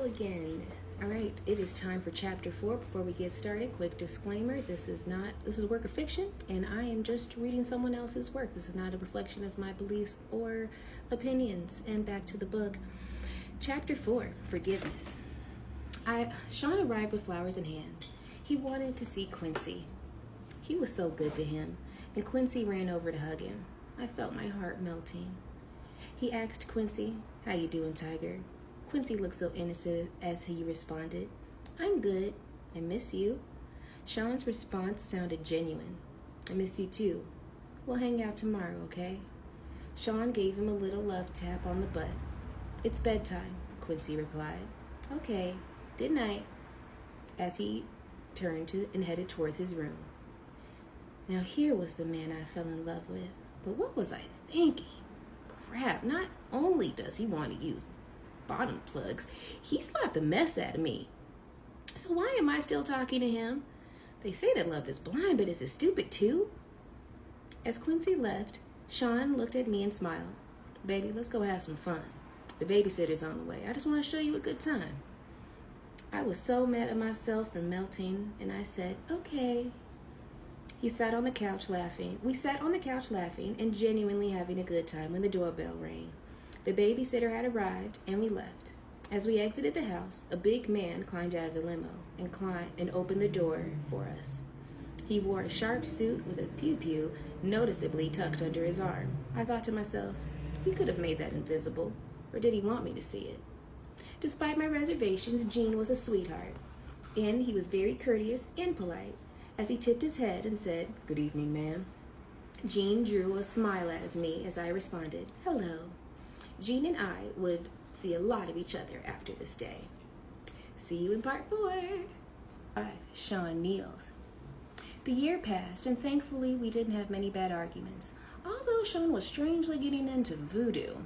again. All right, it is time for chapter 4. Before we get started, quick disclaimer, this is a work of fiction and I am just reading someone else's work. This is not a reflection of my beliefs or opinions. And back to the book. Chapter 4, Forgiveness. Sean arrived with flowers in hand. He wanted to see Quincy. He was so good to him, and Quincy ran over to hug him. I felt my heart melting. He asked Quincy, "How you doing, Tiger?" Quincy looked so innocent as he responded, "I'm good. I miss you." Sean's response sounded genuine. "I miss you too. We'll hang out tomorrow, okay?" Sean gave him a little love tap on the butt. "It's bedtime," Quincy replied. "Okay, good night," as he turned and headed towards his room. Now here was the man I fell in love with, but what was I thinking? Crap, not only does he want to use bottom plugs, he slapped the mess out of me. So why am I still talking to him? They say that love is blind, but is it stupid too? As Quincy left, Sean looked at me and smiled. "Baby, let's go have some fun. The babysitter's on the way. I just want to show you a good time." I was so mad at myself for melting, and I said, "Okay." We sat on the couch laughing and genuinely having a good time when the doorbell rang. The babysitter had arrived, and we left. As we exited the house, a big man climbed out of the limo and opened the door for us. He wore a sharp suit with a pew-pew noticeably tucked under his arm. I thought to myself, he could have made that invisible, or did he want me to see it? Despite my reservations, Gene was a sweetheart, and he was very courteous and polite. As he tipped his head and said, "Good evening, ma'am," Gene drew a smile out of me as I responded, "Hello." Gene and I would see a lot of each other after this day. See you in part 4. 5. Sean kneels. The year passed, and thankfully we didn't have many bad arguments, although Sean was strangely getting into voodoo.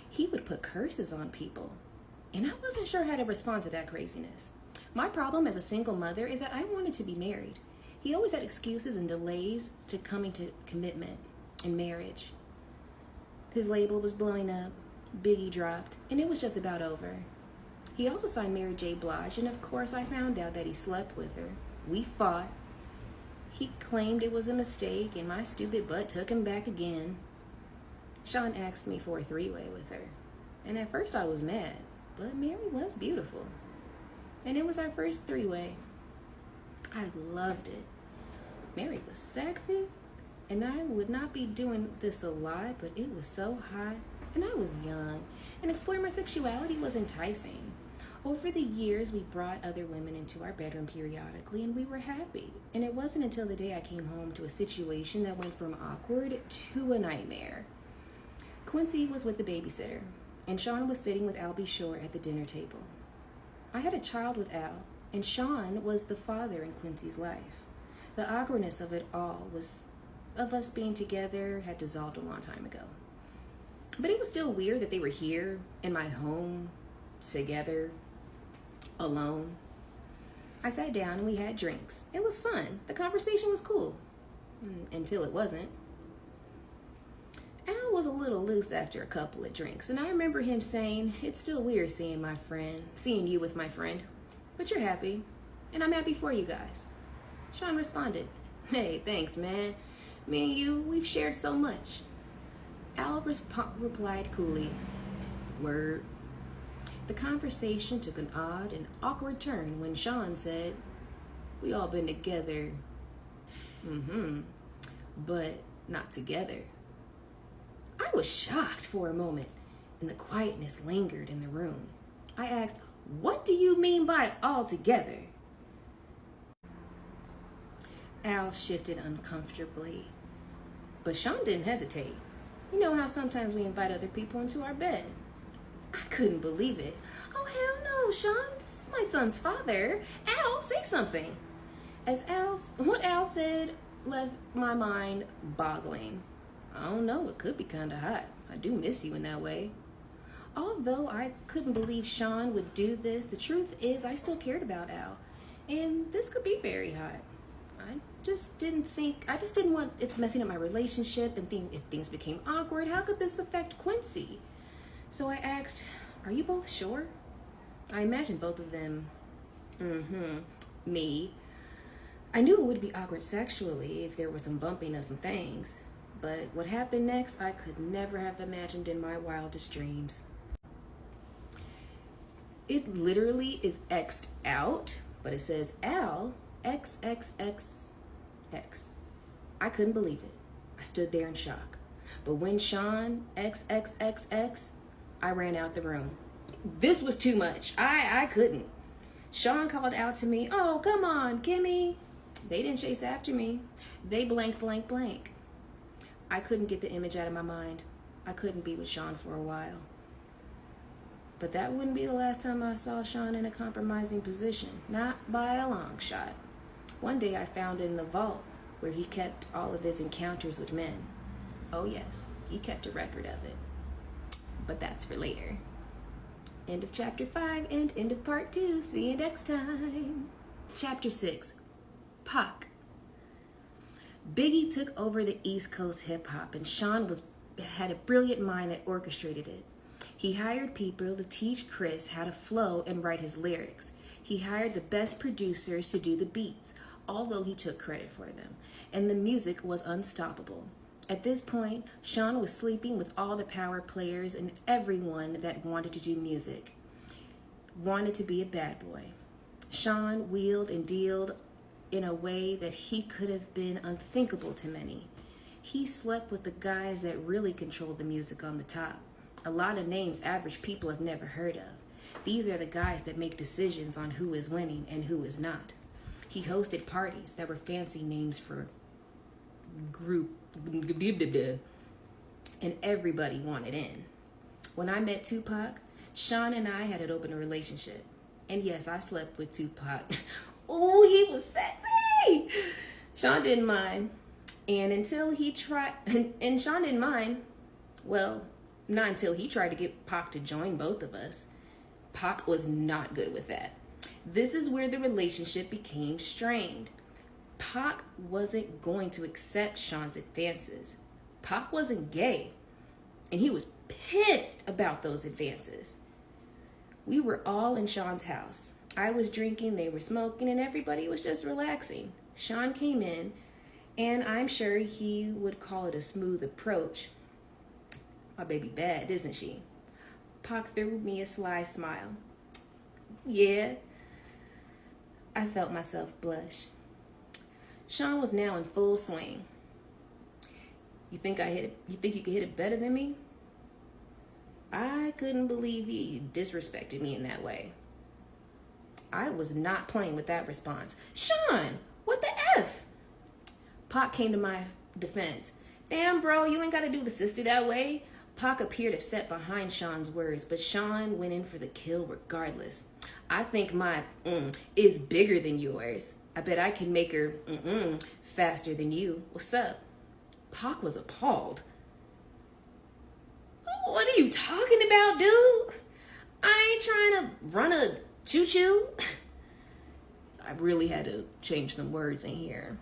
He would put curses on people, and I wasn't sure how to respond to that craziness. My problem as a single mother is that I wanted to be married. He always had excuses and delays to coming to commitment and marriage. His label was blowing up, Biggie dropped, and it was just about over. He also signed Mary J. Blige, and of course I found out that he slept with her. We fought. He claimed it was a mistake, and my stupid butt took him back again. Sean asked me for a three-way with her, and at first I was mad, but Mary was beautiful. And it was our first three-way. I loved it. Mary was sexy, and I would not be doing this a lot, but it was so hot, and I was young, and exploring my sexuality was enticing. Over the years, we brought other women into our bedroom periodically, and we were happy. And it wasn't until the day I came home to a situation that went from awkward to a nightmare. Quincy was with the babysitter, and Sean was sitting with Albie Shore at the dinner table. I had a child with Al, and Sean was the father in Quincy's life. The awkwardness of it all of us being together had dissolved a long time ago. But it was still weird that they were here in my home, together, alone. I sat down and we had drinks. It was fun. The conversation was cool. Until it wasn't. Al was a little loose after a couple of drinks, and I remember him saying, "It's still weird seeing you with my friend. But you're happy, and I'm happy for you guys." Sean responded, "Hey, thanks, man. Me and you, we've shared so much." Al replied coolly, "Word." The conversation took an odd and awkward turn when Sean said, "We all been together, but not together." I was shocked for a moment, and the quietness lingered in the room. I asked, "What do you mean by all together?" Al shifted uncomfortably, but Sean didn't hesitate. You know how sometimes we invite other people into our bed? I couldn't believe it. "Oh, hell no, Sean. This is my son's father. Al, say something." What Al said left my mind boggling. I don't know, it could be kind of hot. I do miss you in that way. Although I couldn't believe Sean would do this, the truth is I still cared about Al, and this could be very hot. I just didn't want it's messing up my relationship, and if things became awkward, how could this affect Quincy? So I asked, "Are you both sure?" I imagine both of them, me. I knew it would be awkward sexually if there was some bumping of some things, but what happened next I could never have imagined in my wildest dreams. It literally is X'd out, but it says Al XXXX. I couldn't believe it. I stood there in shock. But when Sean XXXX, I ran out the room. This was too much. I couldn't. Sean called out to me, "Oh, come on, Kimmy." They didn't chase after me. They blank, blank, blank. I couldn't get the image out of my mind. I couldn't be with Sean for a while. But that wouldn't be the last time I saw Sean in a compromising position. Not by a long shot. One day I found in the vault where he kept all of his encounters with men. Oh yes, he kept a record of it. But that's for later. End of chapter 5 and end of part 2. See you next time. Chapter 6. Pac. Biggie took over the East Coast hip hop, and Sean had a brilliant mind that orchestrated it. He hired people to teach Chris how to flow and write his lyrics. He hired the best producers to do the beats, although he took credit for them, and the music was unstoppable. At this point, Sean was sleeping with all the power players and everyone that wanted to do music, wanted to be a bad boy. Sean wheeled and dealed in a way that he could have been unthinkable to many. He slept with the guys that really controlled the music on the top. A lot of names average people have never heard of. These are the guys that make decisions on who is winning and who is not. He hosted parties that were fancy names for group, and everybody wanted in. When I met Tupac, Sean and I had an open relationship. And yes, I slept with Tupac. Oh, he was sexy! Sean didn't mind. And until he tried, and Sean didn't mind, well, not until he tried to get Pac to join both of us. Pac was not good with that. This is where the relationship became strained. Pac wasn't going to accept Sean's advances. Pac wasn't gay, and he was pissed about those advances. We were all in Sean's house. I was drinking, they were smoking, and everybody was just relaxing. Sean came in, and I'm sure he would call it a smooth approach. My baby bad, isn't she? Pac threw me a sly smile. Yeah. I felt myself blush. Sean was now in full swing. You think you could hit it better than me? I couldn't believe he disrespected me in that way. I was not playing with that response. Sean, what the F? Pac came to my defense. Damn, bro, you ain't got to do the sister that way. Pac appeared upset behind Sean's words, but Sean went in for the kill regardless. I think my is bigger than yours. I bet I can make her faster than you. What's up? Pac was appalled. What are you talking about, dude? I ain't trying to run a choo-choo. I really had to change some words in here.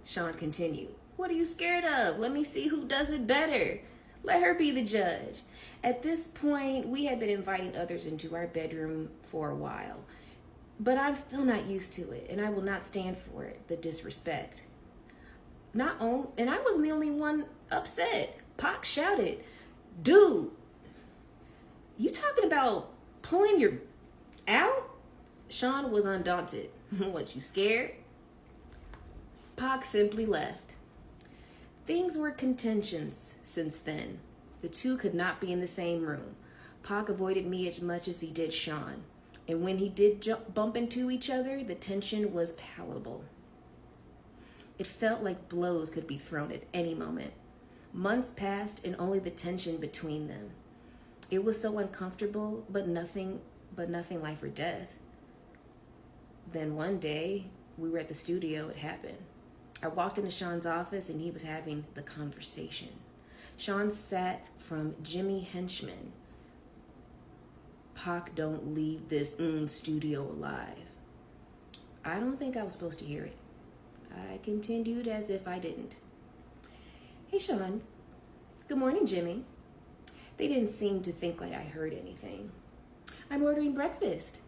Sean continued. What are you scared of? Let me see who does it better. Let her be the judge. At this point, we had been inviting others into our bedroom for a while, but I'm still not used to it, and I will not stand for it, the disrespect. And I wasn't the only one upset. Pac shouted, dude, you talking about pulling your out? Sean was undaunted. What, you scared? Pac simply left. Things were contentious since then. The two could not be in the same room. Pac avoided me as much as he did Sean. And when he did bump into each other, the tension was palatable. It felt like blows could be thrown at any moment. Months passed and only the tension between them. It was so uncomfortable, but nothing life or death. Then one day, we were at the studio, it happened. I walked into Sean's office and he was having the conversation. Sean sat from Jimmy Henchman. Pac don't leave this studio alive. I don't think I was supposed to hear it. I continued as if I didn't. Hey, Sean. Good morning, Jimmy. They didn't seem to think like I heard anything. I'm ordering breakfast.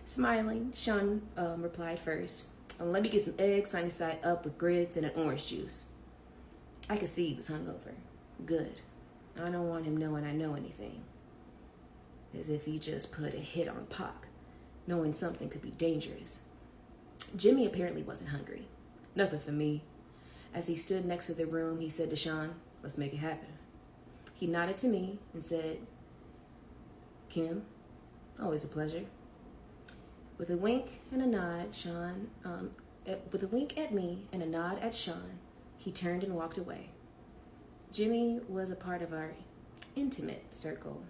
Smiling, Sean replied first. Let me get some eggs sunny side up with grits and an orange juice. I could see he was hungover. Good. I don't want him knowing I know anything. As if he just put a hit on Pac, knowing something could be dangerous. Jimmy apparently wasn't hungry. Nothing for me. As he stood next to the room, he said to Sean, let's make it happen. He nodded to me and said, Kim, always a pleasure. With a wink and a nod, with a wink at me and a nod at Sean, he turned and walked away. Jimmy was a part of our intimate circle.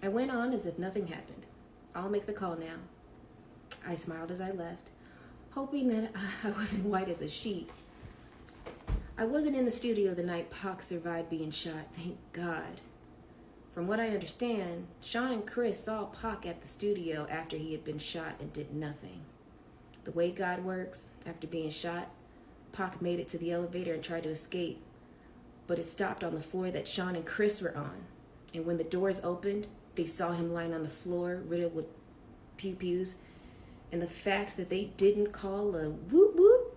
I went on as if nothing happened. I'll make the call now. I smiled as I left, hoping that I wasn't white as a sheet. I wasn't in the studio the night Pac survived being shot, thank God. From what I understand, Sean and Chris saw Pac at the studio after he had been shot and did nothing. The way God works, after being shot, Pac made it to the elevator and tried to escape, but it stopped on the floor that Sean and Chris were on. And when the doors opened, they saw him lying on the floor, riddled with pew-pews. And the fact that they didn't call a whoop-whoop,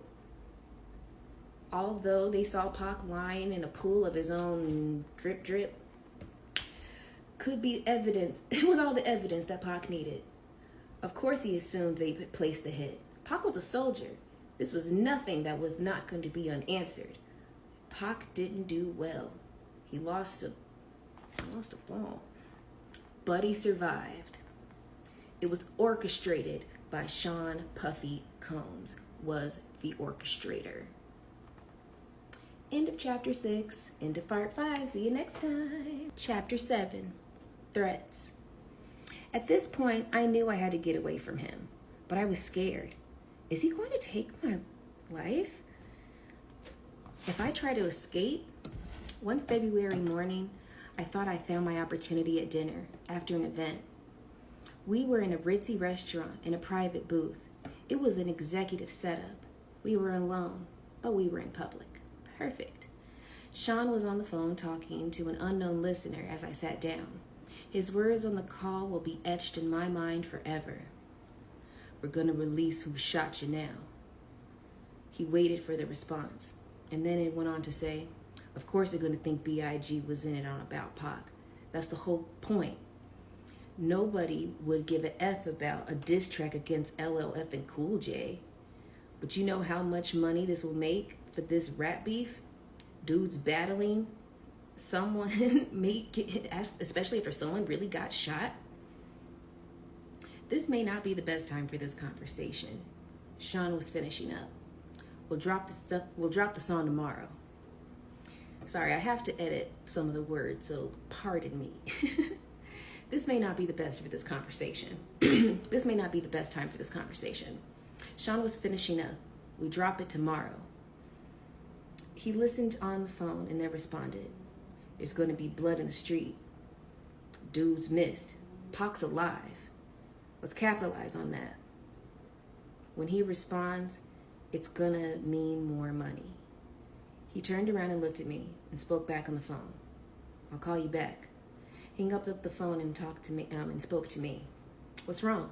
although they saw Pac lying in a pool of his own drip-drip, could be evidence. It was all the evidence that Pac needed. Of course he assumed they placed the hit. Pac was a soldier. This was nothing that was not going to be unanswered. Pac didn't do well. He lost a ball. But he survived. It was orchestrated by Sean Puffy Combs, was the orchestrator. End of chapter 6. End of part 5. See you next time. Chapter 7. Threats. At this point, I knew I had to get away from him, but I was scared. Is he going to take my life? If I try to escape, one February morning, I thought I found my opportunity at dinner after an event. We were in a ritzy restaurant in a private booth. It was an executive setup. We were alone, but we were in public. Perfect. Sean was on the phone talking to an unknown listener as I sat down. His words on the call will be etched in my mind forever. We're gonna release who shot you now. He waited for the response, and then it went on to say, of course they're gonna think B.I.G. was in it on About Pac. That's the whole point. Nobody would give a F about a diss track against LLF and Cool J. But you know how much money this will make for this rap beef? Dudes battling someone, especially after someone really got shot. This may not be the best time for this conversation. Sean was finishing up. We'll drop the song tomorrow. Sorry, I have to edit some of the words, so pardon me. This may not be the best for this conversation. This may not be the best time for this conversation. Sean was finishing up. We drop it tomorrow. He listened on the phone and then responded. There's going to be blood in the street. Dudes missed. Pac's alive. Let's capitalize on that. When he responds, it's going to mean more money. He turned around and looked at me and spoke back on the phone. I'll call you back. He hung up the phone and talked to me and spoke to me. What's wrong?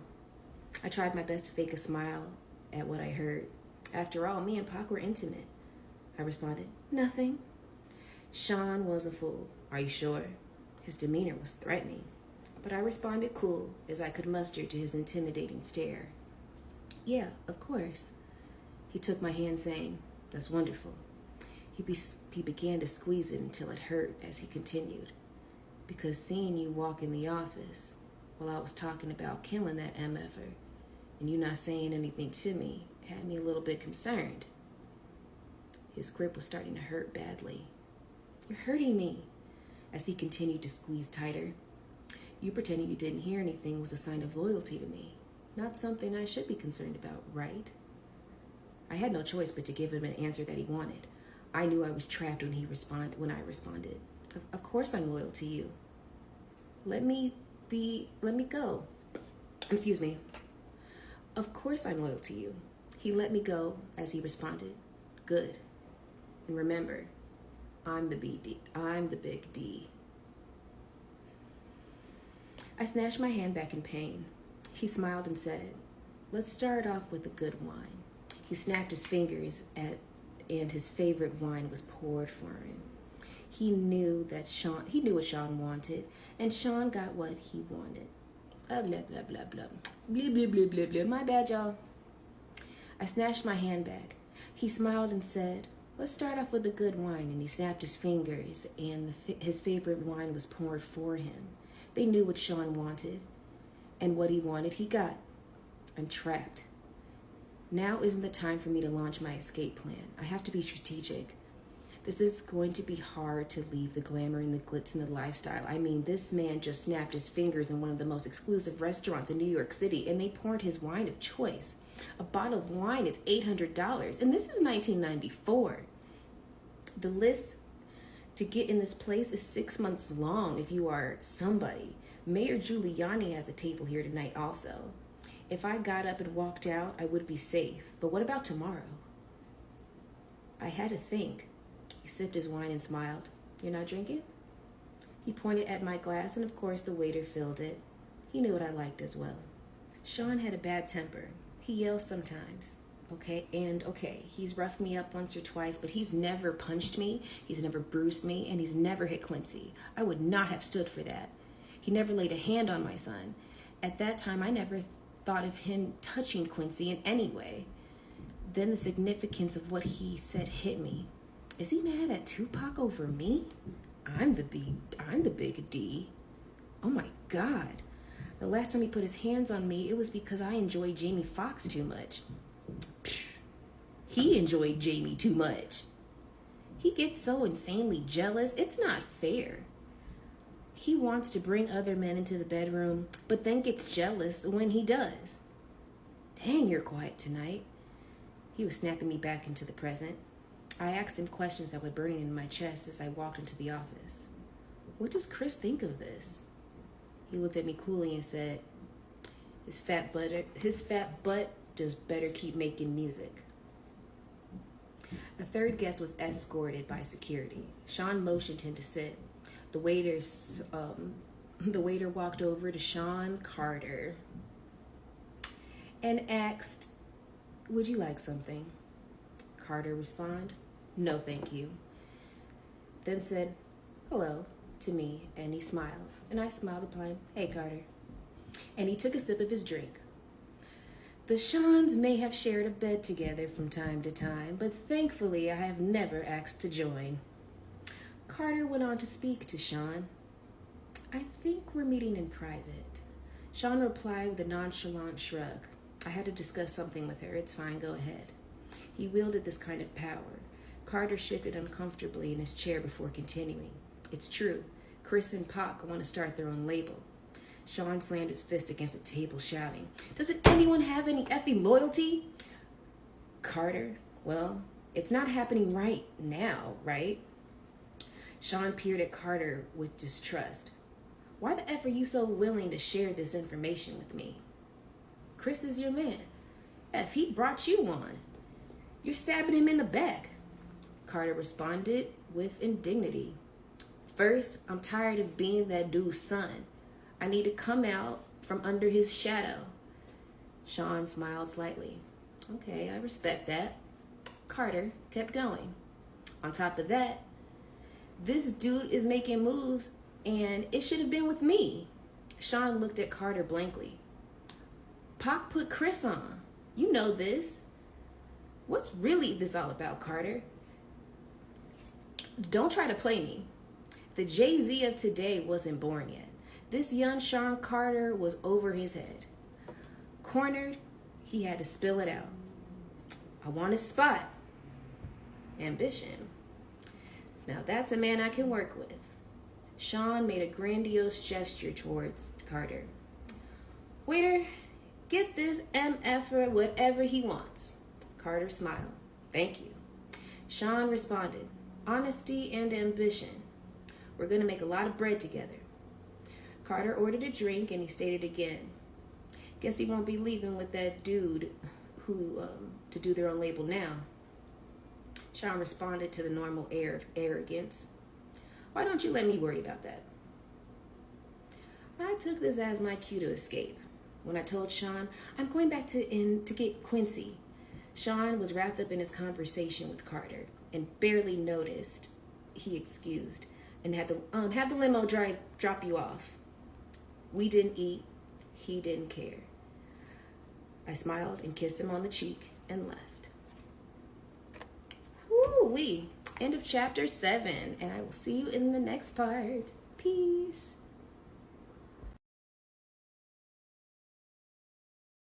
I tried my best to fake a smile at what I heard. After all, me and Pac were intimate. I responded, nothing. Sean was a fool. Are you sure? His demeanor was threatening, but I responded cool as I could muster to his intimidating stare. Yeah, of course. He took my hand saying, that's wonderful. He began to squeeze it until it hurt as he continued. Because seeing you walk in the office while I was talking about killing that MFer and you not saying anything to me had me a little bit concerned. His grip was starting to hurt badly. You're hurting me. As he continued to squeeze tighter. You pretending you didn't hear anything was a sign of loyalty to me. Not something I should be concerned about, right? I had no choice but to give him an answer that he wanted. I knew I was trapped when I responded. Of course I'm loyal to you. Let me go. Excuse me. Of course I'm loyal to you. He let me go as he responded. Good. And remember, I'm the big D. I snatched my hand back in pain. He smiled and said, "Let's start off with a good wine." He snapped his fingers and his favorite wine was poured for him. He knew what Sean wanted, and Sean got what he wanted. Blah, blah, blah, blah, blah. Blah, blah, blah, blah, blah. My bad, y'all. I snatched my hand back. He smiled and said, "Let's start off with a good wine," and he snapped his fingers, and his favorite wine was poured for him. They knew what Sean wanted, and what he wanted he got. I'm trapped. Now isn't the time for me to launch my escape plan. I have to be strategic. This is going to be hard to leave the glamour and the glitz and the lifestyle. I mean, this man just snapped his fingers in one of the most exclusive restaurants in New York City, and they poured his wine of choice. A bottle of wine is $800, and this is 1994. The list to get in this place is 6 months long if you are somebody. Mayor Giuliani has a table here tonight also. If I got up and walked out, I would be safe. But what about tomorrow? I had to think. He sipped his wine and smiled. "You're not drinking?" He pointed at my glass, and of course the waiter filled it. He knew what I liked as well. Sean had a bad temper. He yells sometimes. Okay, he's roughed me up once or twice, but he's never punched me, he's never bruised me, and he's never hit Quincy. I would not have stood for that. He never laid a hand on my son. At that time, I never thought of him touching Quincy in any way. Then the significance of what he said hit me. Is he mad at Tupac over me? I'm the big D. Oh my God. The last time he put his hands on me, it was because I enjoyed Jamie Foxx too much. He enjoyed Jamie too much. He gets so insanely jealous, it's not fair. He wants to bring other men into the bedroom, but then gets jealous when he does. Dang, you're quiet tonight. He was snapping me back into the present. I asked him questions that were burning in my chest as I walked into the office. What does Chris think of this? He looked at me coolly and said, his fat butt just better keep making music. A third guest was escorted by security. Sean motioned him to sit. The waiter walked over to Sean Carter and asked, "Would you like something?" Carter responded, "No, thank you." Then said, "Hello," to me, and he smiled. And I smiled, replying, "Hey, Carter." And he took a sip of his drink. The Seans may have shared a bed together from time to time, but thankfully I have never asked to join. Carter went on to speak to Sean. "I think we're meeting in private." Sean replied with a nonchalant shrug. "I had to discuss something with her. It's fine, go ahead." He wielded this kind of power. Carter shifted uncomfortably in his chair before continuing. "It's true. Chris and Pac want to start their own label." Sean slammed his fist against the table, shouting, "Doesn't anyone have any effing loyalty?" Carter, "Well, it's not happening right now, right?" Sean peered at Carter with distrust. "Why the F are you so willing to share this information with me? Chris is your man. F, he brought you on. You're stabbing him in the back." Carter responded with indignity. "First, I'm tired of being that dude's son. I need to come out from under his shadow." Sean smiled slightly. "Okay, I respect that." Carter kept going. "On top of that, this dude is making moves, and it should have been with me." Sean looked at Carter blankly. "Pac put Chris on. You know this. What's really this all about, Carter? Don't try to play me. The Jay-Z of today wasn't born yet. This young Sean Carter was over his head. Cornered, he had to spill it out. I want his spot. Ambition. Now that's a man I can work with." Sean made a grandiose gesture towards Carter. "Waiter, get this MFer whatever he wants." Carter smiled. "Thank you." Sean responded, "Honesty and ambition. We're going to make a lot of bread together." Carter ordered a drink and he stated again, "Guess he won't be leaving with that dude who to do their own label now." Sean responded to the normal air of arrogance. "Why don't you let me worry about that?" I took this as my cue to escape. When I told Sean I'm going back to get Quincy, Sean was wrapped up in his conversation with Carter and barely noticed. He excused and had to have the limo drop you off. We didn't eat. He didn't care. I smiled and kissed him on the cheek and left. Woo-wee. End of chapter 7. And I will see you in the next part. Peace.